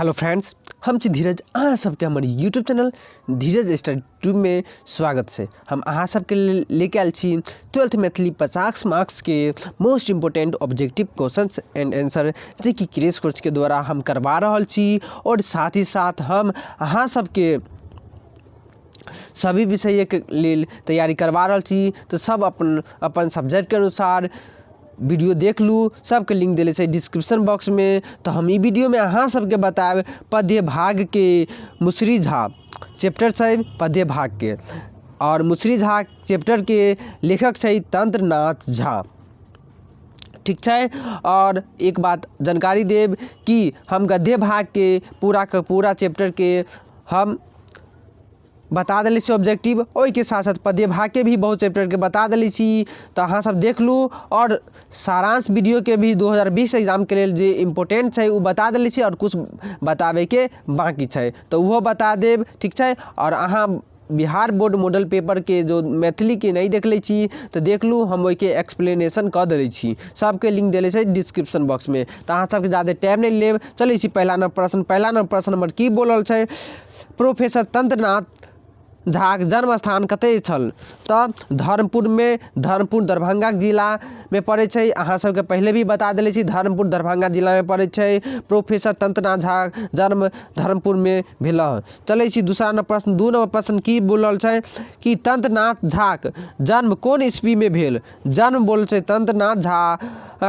Hello friends, हम छी धीरज। अहाँ सबके हमारे यूट्यूब चैनल धीरज स्टडी ट्यूब में स्वागत से। हम अहाँ सबके लेके आयल छी 12th मैथिली 50 मार्क्स के most important objective questions and answer जे कि क्रैश कोर्स के द्वारा हम करवा रहल छी। और साथ ही साथ हम अहाँ सबके सभी विषय के लेल तैयारी करवा रहल छी। तो सब अपन सब्जेक्ट के अनुसार वीडियो देख लू। सबके लिंक दिले छै डिस्क्रिप्शन बॉक्स में। तो हम ई वीडियो में अहाँ सबके बताएब पद्य भाग के मुसरी झा चैप्टर छै पद्य भाग के, और मुसरी झा चैप्टर के लेखक छै तंत्रनाथ झा। ठीक है। और एक बात जानकारी देव कि हम गद्य भाग के पूरा चैप्टर के हम बता दिली छी ऑब्जेक्टिव, ओई के साथ साथ पद्य भाग के भी बहुत चैप्टर के बता दिली छी। तो अहाँ सब देख लू। और सारांश वीडियो के भी 2020 एग्जाम के लिए जे इम्पोर्टेंट है वो बता दिली छी, और कुछ बतावे के बाकी है तो वो बता देव। ठीक है। और अहाँ बिहार बोर्ड मॉडल पेपर के जो मैथिली के नहीं देख ले छी तो देख लू, हम वही के एक्सप्लेनेशन कर दिले छी। सबके लिंक दिले छै डिस्क्रिप्शन बॉक्स में। तो अहाँ सबके ज़्यादा टाइम नहीं लेब, चले छी पहला नंबर प्रश्न नंबर की बोलल छै। प्रोफेसर तंत्रनाथ झाक जन्म स्थान कतय छल? तो धर्मपुर में, धर्मपुर दरभंगा जिला में पड़े छै। अहाँ सबके पहले भी बता दिले छी धर्मपुर दरभंगा जिला में पड़े छै। प्रोफेसर तंत्रनाथ झा जन्म धर्मपुर में भेल। चले छी दूसरा नंबर प्रश्न। 2 नंबर प्रश्न की बोलल छै कि तंत्रनाथ झाक जन्म कौन ईस्वी में भेल? जन्म बोल छै तंत्रनाथ झा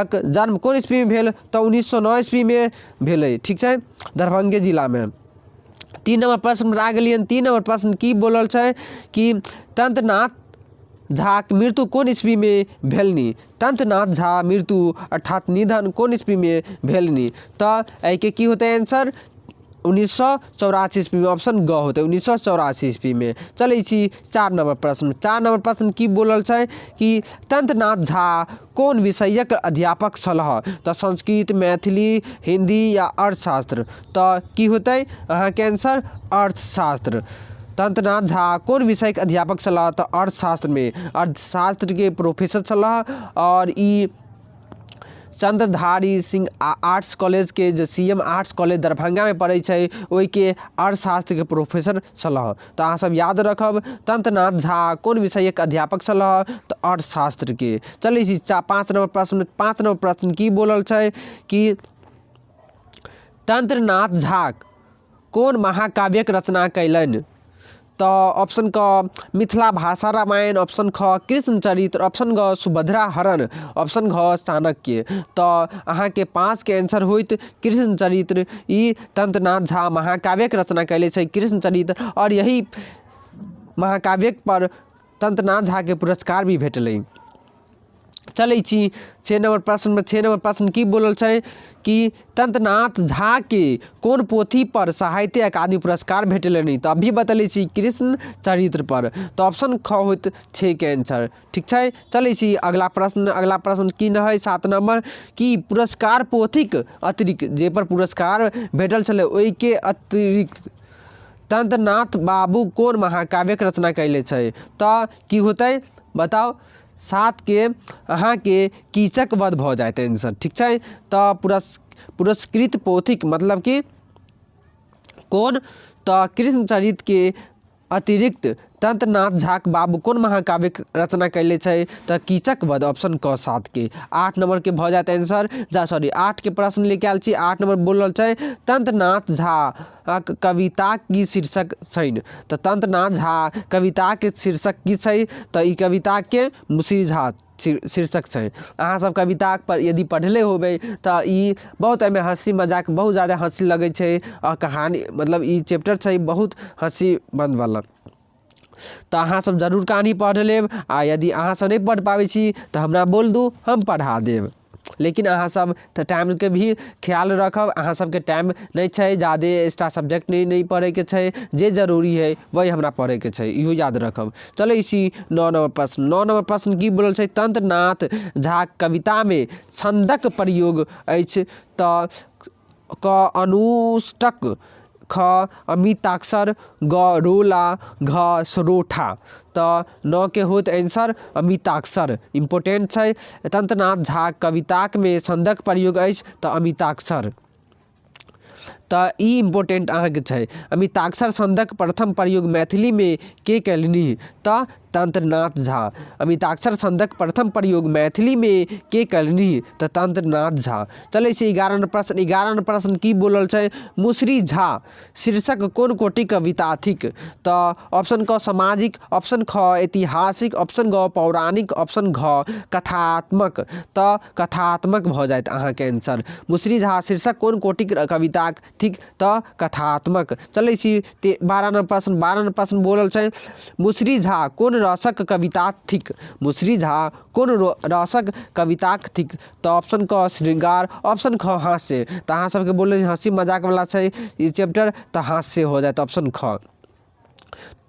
जन्म कौन ईस्वी में भेल? तो 1909 ईस्वी में भेल। ठीक है, दरभंगे जिला में। 3 नंबर प्रश्न आ गए। 3 नंबर प्रश्न की बोलल छै कि तंत्रनाथ झा के मृत्यु कौन ईस्वी में भेलनी? तंत्रनाथ झा मृत्यु अर्थात निधन कौन ईस्वी में भेलनी? तो एक की होते आंसर 1984 ईस्वी में। ऑप्शन ग होते 1984 ईस्वी में। चले छी 4 नंबर प्रश्न। 4 नंबर प्रश्न की बोलल छै कि तंत्रनाथ झा कौन विषयक अध्यापक छलह? तो संस्कृत, मैथिली, हिंदी या अर्थशास्त्र? तो की होते अहाँ के आंसर अर्थशास्त्र। तंत्रनाथ झा कौन विषय के अध्यापक छलह? तो अर्थशास्त्र में, अर्थशास्त्र के प्रोफेसर छलह। और ई चंद्रधारी सिंह आर्ट्स कॉलेज के जो CM आर्ट्स कॉलेज दरभंगा में पड़े छै वही के अर्थशास्त्र के प्रोफेसर छलह। तो अहाँ सब याद रखब तंत्रनाथ झा कौन विषय के अध्यापक छलह? तो अर्थशास्त्र के। चलिए 5 नंबर प्रश्न। 5 नंबर प्रश्न की बोलल छै कि तंत्रनाथ झा कौन महाकाव्यक रचना कैलन? तो ऑप्शन क मिथिला भाषा रामायण, ऑप्शन ख कृष्ण चरित्र, ऑप्शन ग सुभद्रा हरण, ऑप्शन घ चाणक्य। तो अहाँ के 5 के आंसर होइत कृष्ण चरित्र। ई तंत्रनाथ झा महाकाव्यक रचना कैले छै कृष्ण चरित्र, और यही महाकाव्यक पर तंत्रनाथ झा के पुरस्कार भी भेटलै। चले छी 6 नंबर प्रश्न में। 6 नंबर प्रश्न की बोलल छै कि तंत्रनाथ झा के कौन पोथी पर साहित्य अकादमी पुरस्कार भेटलनि? तो अभी बतले छी कृष्ण चरित्र पर। तो ऑप्शन ख होत 6 के आंसर। ठीक है। चले छी अगला प्रश्न। अगला प्रश्न की न है 7 नंबर कि पुरस्कार पोथीक अतिरिक्त जे पर पुरस्कार भेटल छलै ओहि के अतिरिक्त तंत्रनाथ बाबू कौन महाकाव्यक रचना कैले छै? तो की होते बताओ। 7 के अहाँ के कीचक वध भ जाते आंसर। ठीक है। तो पुरस्कृत पोथीक मतलब कि कौन? तो कृष्ण चरित्र के अतिरिक्त तंत्रनाथ झा बाबू कौन महाकाव्य रचना कैले छै? तो कीचक वध। ऑप्शन क 7 के। 8 नंबर के भ जाते आंसर। 8 के प्रश्न लेके आयल छी। 8 नंबर बोलल छै तंत्रनाथ झा कविता की शीर्षक छैन? तो तंत्रनाथ झा कविता के शीर्षक की छै? तो ई कविता के मुसरी झा शीर्षक छै। अहाँ सब कविता पर यदि पढ़ले होबे तो ई बहुत एमे हंसी मजाक बहुत ज़्यादा हंसी लगे छै। और कहानी मतलब ई चैप्टर छै बहुत हंसी बंद वाला। तो अहाँ सब जरूर कहानी पढ़ लेब। आ यदि अहाँ सब नहीं पढ़ पावे छी तो हमरा बोल दू, हम पढ़ा देब। लेकिन अहाँ सब तो टाइम के भी ख्याल रखब। अहाँ सबके टाइम नहीं छै, ज़्यादा एक्स्ट्रा सब्जेक्ट नहीं पढ़े के छै। जे जरूरी है वही हमरा पढ़े के छै, इहो याद रखब। चलो इसी 9 नंबर प्रश्न। 9 नंबर प्रश्न की बोलल छै तंत्रनाथ झा कविता में छंदक प्रयोग अछि? तो क अनुष्टक, ख अमिताक्षर, ग रोला, घ सरोठा। तो 9 के होत आंसर अमिताक्षर। इम्पोर्टेंट है। तंत्रनाथ झा कविताक में छंदक प्रयोग अछि तो अमिताक्षर। तऽ ई इम्पोर्टेंट अहाँके छै। अमिताक्षर छंदक प्रथम प्रयोग मैथिली में के कयलनि तऽ तंत्रनाथ झा। अमिताक्षर छंदक प्रथम प्रयोग मैथिली में के कयलनि तऽ तंत्रनाथ झा। चलै छै 11 प्रश्न। 11 प्रश्न की बोलल छै, मुसरी झा शीर्षक कोन कोटि कविता थिक तऽ ऑप्शन क सामाजिक, ऑप्शन ख ऐतिहासिक, ऑप्शन ग पौराणिक, ऑप्शन घ कथात्मक। तऽ कथात्मक भऽ जायत अहाँके आंसर। मुसरी झा शीर्षक कोन कोटि कविता थिक तऽ कथात्मक। चलै छी 12 प्रश्न। 12 प्रश्न बोलल छै, मुसरी झा कोन रसक कविता थिक। मुसरी झा कोन रसक कविता थिक तऽ ऑप्शन क श्रृंगार, ऑप्शन ख हास्य। तऽ अहाँ सबके बोले हंसी मजाक वाला छै ई चैप्टर तऽ हास्य हो जाए ऑप्शन ख।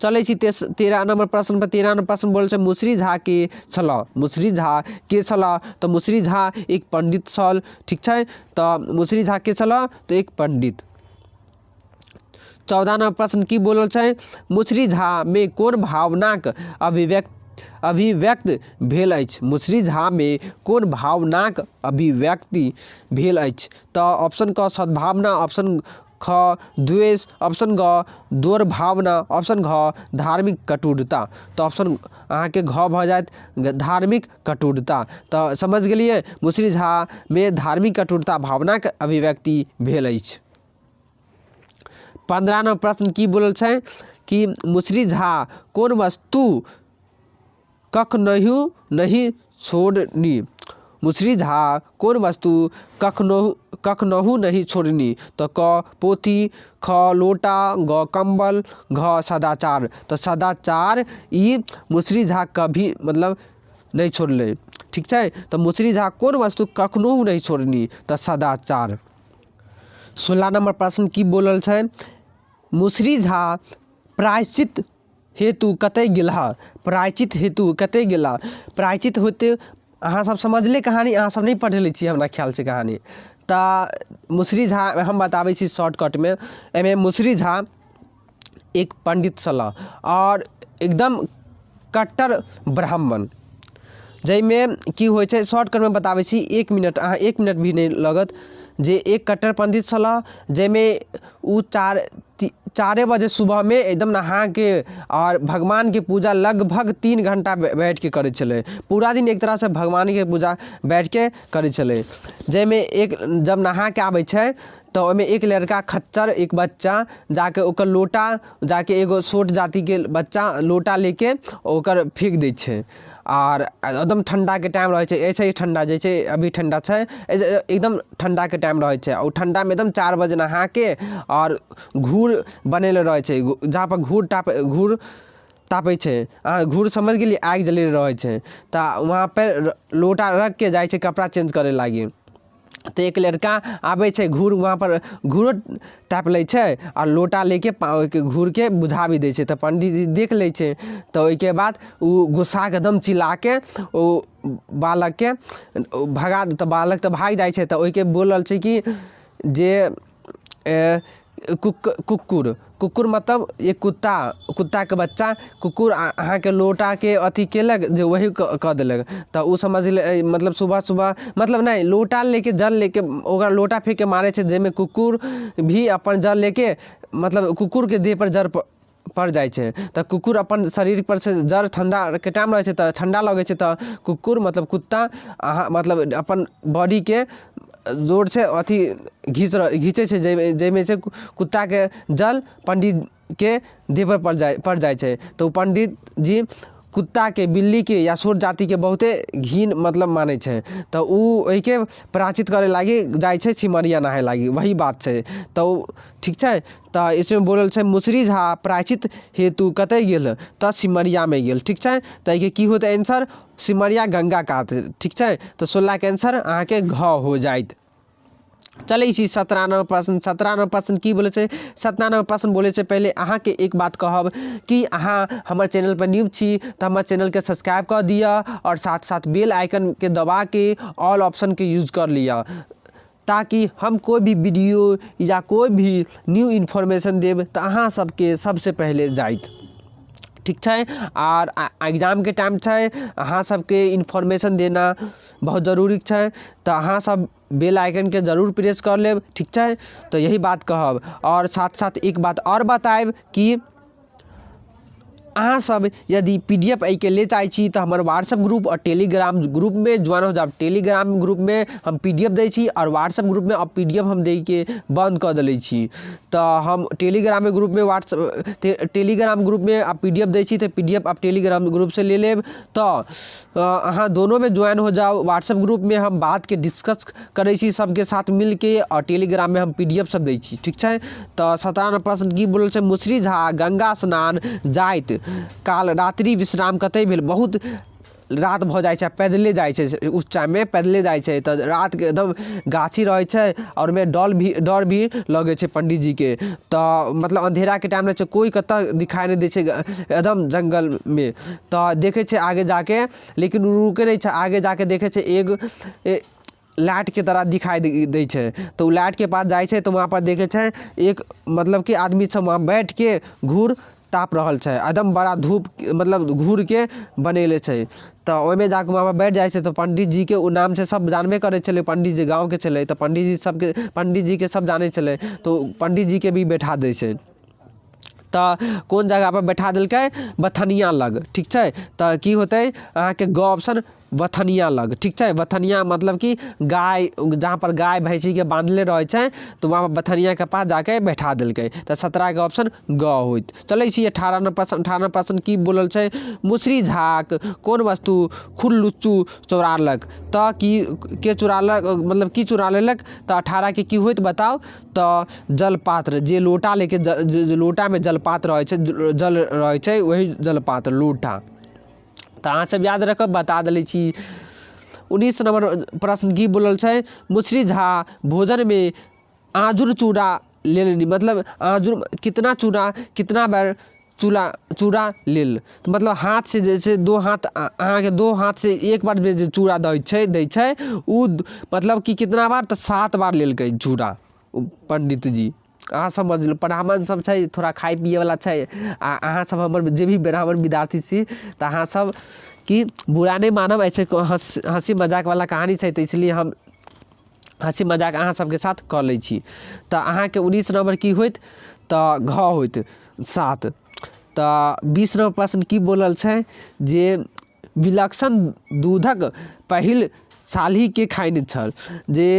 चलै छी 13 नंबर प्रश्न पर। 13 नंबर प्रश्न बोल छै, मुसरी झा के छल। मुसरी झा के छल तऽ मुसरी झा एक पंडित छल। ठीक छै, तऽ मुसरी झा के छल तऽ एक पंडित। 14 नंबर प्रश्न की बोलल छै, मुसरी झा में कोन भावनाक अभिव्यक्त भेल अछि। मुसरी झा में कोन भावनाक अभिव्यक्ति भेल अछि तऽ ऑप्शन क सद्भावना, ऑप्शन ख द्वेष, ऑप्शन ग दुर्भावना, ऑप्शन घ धार्मिक कटुरता। तो ऑप्शन अहाँके घ भऽ जायत धार्मिक कटुरता। तो समझ गेलिए मुसरी झा में धार्मिक कटुरता भावनाक अभिव्यक्ति भेल अछि। 15 नंबर प्रश्न की बोलल छै कि मुसरी झा कोन वस्तु कखनहु नहीं छोड़नी। मुसरी झा कोन वस्तु कखनहु नहीं छोड़नी तो क पोथी, ख लोटा, ग कंबल, घ सदाचार। तो सदाचार ई मुसरी झा कभी मतलब नहीं छोड़ले। ठीक है, तो मुसरी झा कोन वस्तु कखनहु नहीं छोड़नी तो सदाचार। 16 नंबर प्रश्न की बोलल छै, मुसरी झा प्रायश्चित हेतु कतय गेला। प्रायश्चित हेतु कतय गेला। प्रायश्चित होते अहाँ सब समझले कहानी, अहाँ सब नहीं पढ़ले छी हमरा ख्याल से कहानी। तो मुसरी झा हम बताबै छी शॉर्टकट में। एमे मुसरी झा एक पंडित छला और एकदम कट्टर ब्राह्मण। जैमें की होइ छै शॉर्टकट में बताबै छी, 1 मिनट अहाँ 1 मिनट भी नहीं लगत। जे एक कट्टर पंडित छला जैमें उ 4 बजे सुबह में एकदम नहा के और भगवान के पूजा लगभग 3 घंटा बैठ के करे चले। पूरा दिन एक तरह से भगवान के पूजा बैठ के करे चले। जैमें एक जब नहा के आबै छै तो ओमें एक लड़का खच्चर एक बच्चा जाके ओकर लोटा जाके एगो छोट जाति के बच्चा लोटा लेके ओकर फेंक दै छै। और एकदम ठंडा के टाइम रहे छै, ऐसे ही ठंडा जैसे अभी ठंडा छै एकदम ठंडा के टाइम रहे छै। और ठंडा में एकदम 4 बजे नहा के और घूर बनेले रहे छै, जहाँ पर घूर तापे छै। घूर समझ गेलिए, आग जले रहे छै। तो वहाँ पर लोटा रख के जाए छै कपड़ा चेंज करे लागी। तो एक लड़का आबै छै घूर वहाँ पर घूर ताप लै छै और लोटा लेके घूर के बुझा भी दै छै। तो पंडित जी देख लै छै तो ओइके बाद उ गुस्सा के एकदम चिल्ला के ओ बालक के भगा तो बालक तो भाग जाए छै। तो ओइके बोलल छै कि जे कुकुर मतलब एक कुत्ता के बच्चा कुकुर अहाँ के लोटा के अथी केलक जो वही कह देलक। तो उ समझ ले मतलब सुबह मतलब नहीं लोटा लेके जल लेके ओकरा लोटा फेंक के मारे छै। जेमें कुकुर भी अपन जल लेके मतलब कुकुर के देह पर जर पड़ जाए छै। तो कुकुर अपन शरीर पर से जर ठंडा के टाइम रहे छै तो ठंडा लगे छै। तो कुकुर मतलब कुत्ता मतलब अपन बॉडी के जोर से अथी घींचे छै। जैमें से कुत्ता के जल पंडित के देह पर पड़ जाए छै। तो पंडित जी कुत्ता के, बिल्ली के या छोट जाति के बहुते घिन मतलब माने छै। तो उ ओइके प्रायश्चित करे लागी जाए छै सिमरिया नहाए लागी, वही बात छै। तो ठीक छै, तो इसमें बोलल छै मुसरी झा प्रायश्चित हेतु कतय गेल तो सिमरिया में गेल। ठीक छै, तो की होते आंसर सिमरिया गंगा कात। ठीक छै, तो 16 के आंसर अहाँ के घ हो जाइत। चलै छी 17 नंबर प्रश्न। 17 नंबर प्रश्न की बोले छै, 17 नंबर प्रश्न बोले छै पहले अहाँ के एक बात कहब कि अहाँ हमर चैनल पर न्यू छी तो हमर चैनल के सब्सक्राइब कर दिया और साथ साथ बेल आइकन के दबा के ऑल ऑप्शन के यूज कर लिया, ताकि हम कोई भी वीडियो या कोई भी न्यू इन्फॉर्मेशन देब तो अहाँ सबके सबसे पहले जाइत। ठीक है। और एग्जाम के टाइम है अहाँ सबके इन्फॉर्मेशन देना बहुत ज़रूरी है, तो अहाँ सब बेल आइकन के जरूर प्रेस कर लेब, ठीक है। तो यही बात कहब। और साथ साथ एक बात और बताएब कि अहाँ सब यदि PDF के ले चाहे छी तो हमारे व्हाट्सएप ग्रुप और टेलीग्राम ग्रुप में ज्वाइन हो जाओ। टेलीग्राम ग्रुप में हम PDF दै छी और व्हाट्सएप ग्रुप में अब PDF हम दे के बंद कर दिले छी। तो हम टेलीग्राम ग्रुप में टेलीग्राम ग्रुप में आप PDF दै छी तो PDF आप टेलीग्राम ग्रुप से ले लेब। तो अहाँ दोनों में ज्वाइन हो जाओ। व्हाट्सएप ग्रुप में हम बात के डिस्कस करे छी सबके साथ मिल के, और टेलीग्राम में हम PDF सब दै छी, ठीक है। तो 57 प्रश्न की बोलल छै, मुसरी झा गंगा स्नान जाइत काल रात्रि विश्राम कतै भेल। बहुत रात भ जाइ छै, पैदले जाइ छै, उस टाइम में पैदले जाइ छै, तो रात के एकदम गाछी रहे छै और में डर भी लगे छै पंडित जी के। तो मतलब अंधेरा के टाइम में कोई कत दिखाई नहीं दे छै एकदम जंगल में। तो देखे छै आगे जाके, लेकिन रुके नहीं छै, आगे जाके देखे छै एक लाइट के तरह दिखाई दे छै। तो लाइट के पास जाइ छै तो वहाँ पर देखे छै एक मतलब कि आदमी सब वहाँ बैठ के घूर ताप रहल छै, एकदम बड़ा धूप मतलब घूर के बनेले छै। तो ओहिमे जाके वहाँ पर बैठ जाइ छै। तो पंडित जी के नाम से सब जानबे करे छले, पंडित जी गाँव के छले, तो पंडित जी के सब जाने छले, तो पंडित जी के भी बैठा दे छै। तो कौन जगह पर बैठा दिल्कै, बथनिया लग, ठीक है। तो की होते अहाँ के ग ऑप्शन बथनिया लग, ठीक है। बथनिया मतलब कि गाय, जहाँ पर गाय भैंसी के बांधले रहे छै तो वहाँ पर बथनिया के पास जाके बैठा दिल्कै। तो 17 के ऑप्शन ग होइत। चलै छी 18 प्रश्न की बोलल छै, मुसरी झाक कौन वस्तु खुरलुच्चू चोरालक। तो के चुरालक मतलब की चुरा लेलक। तो 18 के की होइत बताओ। तो जलपात्र, जे लोटा लेके लोटा में जलपात्र रहे छै, जल रहे छै वही जलपात्र लोटा। तो अहाँ सब याद रखब, बता दिले छी। 19 नंबर प्रश्न की बोलल छै, मुसरी झा भोजन में आजुर चूड़ा ले लेनी। मतलब आजुर कितना बार चूड़ा लेल। तो मतलब हाथ से जैसे दो हाथ अहाँ के दो हाथ से एक बार में चूड़ा दै छै उ मतलब कि कितना बार, तो 7 बार लेलकै चूड़ा पंडित जी। अहाँ समझ लो, ब्राह्मण सब छै थोड़ा खाए पिए वाला छै। अहाँ सब हमर जे भी ब्राह्मण विद्यार्थी छी तो अहाँ सब की बुरा नहीं मानब, ऐसे हंसी मजाक वाला कहानी छै, तो इसलिए हम हंसी मजाक अहाँ सबके साथ कर लै छी। तो अहाँ के 19 नंबर की होइत, तो घ होइत 7। तो 20 नंबर प्रश्न की बोलल छै, जे विलक्षण दूधक पहिल साली के खाइन छल। जे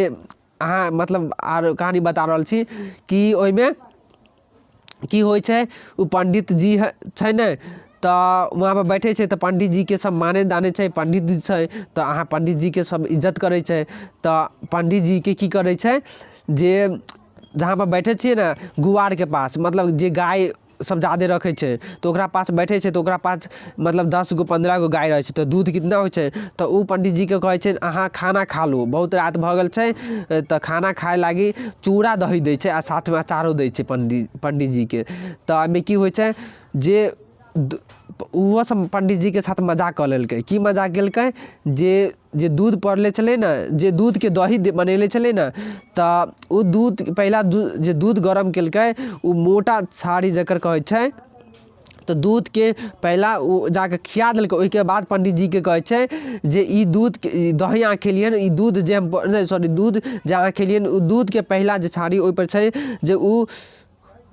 अहाँ मतलब आर कहानी बता रहल छी कि ओहिमे की होइ छै, उ पंडित जी छै ने, तो वहाँ पर बैठे छै, तो पंडित जी के सब माने दाने छै, पंडित जी छै, तो अहाँ पंडित जी के सब इज्जत करे छै। तो पंडित जी के की करे छै, जे जहाँ पर बैठे छिए ना गुआर के पास, मतलब जे गाय सब ज़्यादा रखे छै तो ओकरा पास बैठे छै, तो ओकरा पास मतलब 10 गो 15 गो गाय रहे छै, तो दूध कितना हो छै। तो उ पंडित जी के कहे छै अहाँ खाना खा लो, बहुत रात भ गेल छै, तो खाना खाए लागी चूड़ा दही दै छै आ साथ में अचारो दै छै पंडित जी के। तो एहिमे की होइ छै, जे वो सब पंडित जी के साथ मजाक कर लेलकै। की मजाक केलकै, जे दूध पड़ले चले ना, जे दूध के दही बनेले चले ना, तो उ दूध पहला जे दूध गरम केलकै उ मोटा छाड़ी जकर कहे छै, तो दूध के पहला वो जाके खिया दिल्कै। ओहिके बाद पंडित जी के कहे छै जे ई दूध दही अहाँ खेलियन, ई दूध जे हम सॉरी दूध जे अहाँ खेलियन, उ दूध के पहला जे छाड़ी ओहि पर छै, जे उ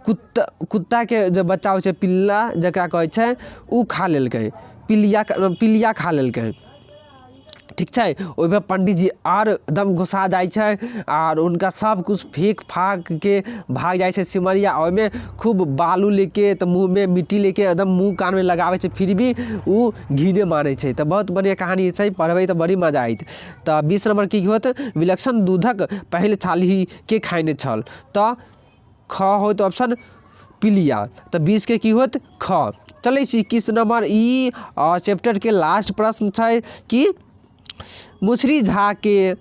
कुत्ता के जो बच्चा होइ छै पिल्ला जकरा कहे छै, उ खा लेलकै, पिलिया खा लेलकै, ठीक छै। ओहि पर पंडित जी और एकदम गुस्सा जाइ छै और उनका सब कुछ फेंक फाक के भाग जाइ छै सिमरिया। ओहिमे खूब बालू लेके, तो मुँह में मिट्टी लेके एकदम मुँह कान में लगावे छै, फिर भी उ घिने मारे छै। तो बहुत बढ़िया कहानी छै, पढ़बै तो बड़ी मजा आइत। तो 20 नंबर की होत, विलक्षण दूधक पहिल छाली के खाइने छल। तो ख होत ऑप्शन पिलिया। तो 20 के की होत ख। चलै छी 21 नंबर ई चैप्टर के लास्ट प्रश्न छै कि मुसरी झा के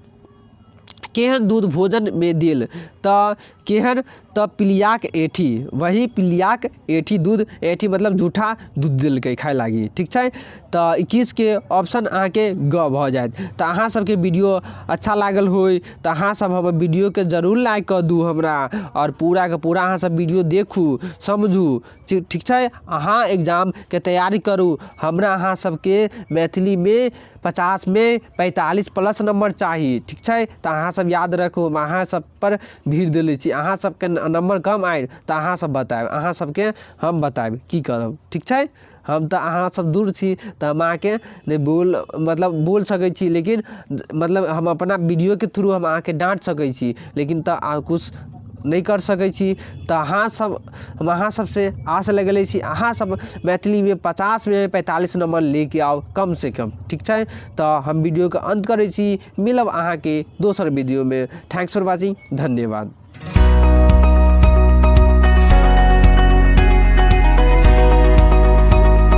केहन दूध भोजन में देल। तो केहन तो पिलियाक एठी, वही पिलियाक एठी दूध, एठी मतलब झूठा दूध दिलकै खाए लागी, ठीक है। तो 21 के ऑप्शन अहाँके ग भ जायत। तो अहाँ सबके वीडियो अच्छा लागल होई तो अहाँ सब हमर वीडियो के जरूर लाइक कर दू हमरा, और पूरा के पूरा अहाँ सब वीडियो देखू समझू, ठीक है। अहाँ एग्जाम के तैयारी करू, हमरा अहाँ सबके मैथिली में 50 में 45+ नंबर चाहिए, ठीक है। तो अहाँ सब याद रखू, अहाँ सब पर भीड़ दिले छी, अहाँ सबके नंबर कम आए तो अहाँ सब बताएब, अहाँ सबके हम बताएब की करब, ठीक है। हम तो अहाँ सब दूर छी तो हम आके नहीं बोल सकै छी, लेकिन मतलब हम अपना वीडियो के थ्रू हम आके डांट सकै छी, लेकिन तो कुछ नहीं कर सकै छी। तो हम अहाँ सबसे आस लगले छी, अहाँ सब मैथिली में 50 में 45 नंबर लेके आओ कम से कम, ठीक है। तो हम वीडियो के अंत करे छी, मिलब अहाँ के दोसर वीडियो में। थैंक्स फॉर वाचिंग, धन्यवाद।